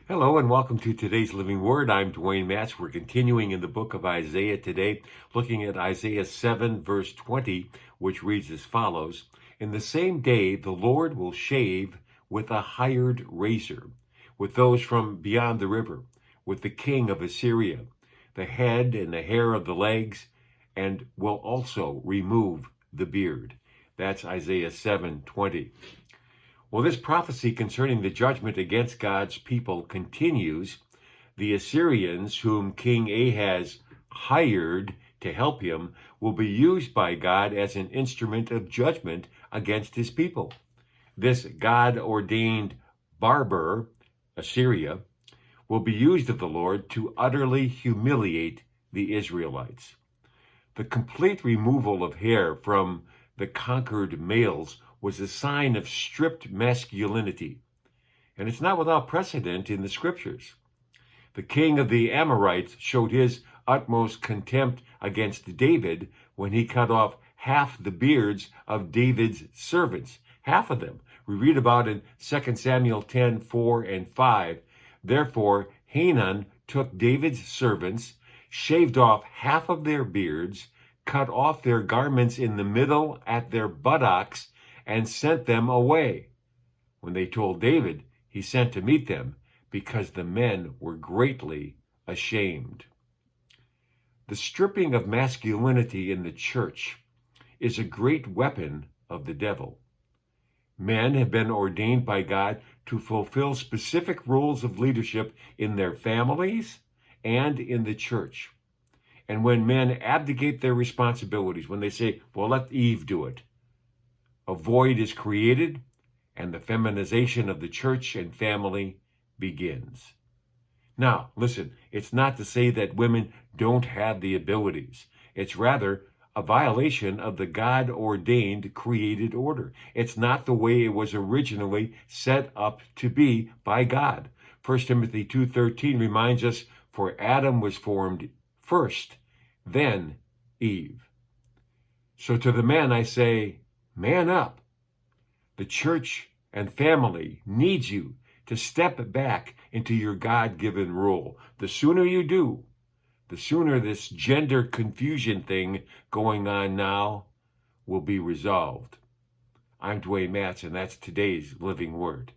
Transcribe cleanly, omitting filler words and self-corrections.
Hello and welcome to today's Living Word. I'm Dwayne Matz. We're continuing in the book of Isaiah today, looking at Isaiah 7 verse 20, which reads as follows. In the same day, the Lord will shave with a hired razor, with those from beyond the river, with the king of Assyria, the head and the hair of the legs, and will also remove the beard. That's Isaiah 7:20. Well, this prophecy concerning the judgment against God's people continues. The Assyrians, whom King Ahaz hired to help him, will be used by God as an instrument of judgment against his people. This God-ordained barber, Assyria, will be used of the Lord to utterly humiliate the Israelites. The complete removal of hair from the conquered males was a sign of stripped masculinity, and it's not without precedent in the scriptures. The king of the Amorites showed his utmost contempt against David when he cut off half the beards of David's servants, half of them. We read about in 2 Samuel 10:4 and 5. Therefore, Hanan took David's servants, shaved off half of their beards, cut off their garments in the middle at their buttocks, and sent them away. When they told David, he sent to meet them because the men were greatly ashamed. The stripping of masculinity in the church is a great weapon of the devil. Men have been ordained by God to fulfill specific roles of leadership in their families and in the church. And when men abdicate their responsibilities, when they say, well, let Eve do it, a void is created and the feminization of the church and family begins. Now, listen, it's not to say that women don't have the abilities. It's rather a violation of the God-ordained created order. It's not the way it was originally set up to be by God. 1 Timothy 2:13 reminds us, for Adam was formed first, then Eve. So to the men I say, man up. The church and family needs you to step back into your God-given role. The sooner you do, the sooner this gender confusion thing going on now will be resolved. I'm Dwayne Matz, and that's today's Living Word.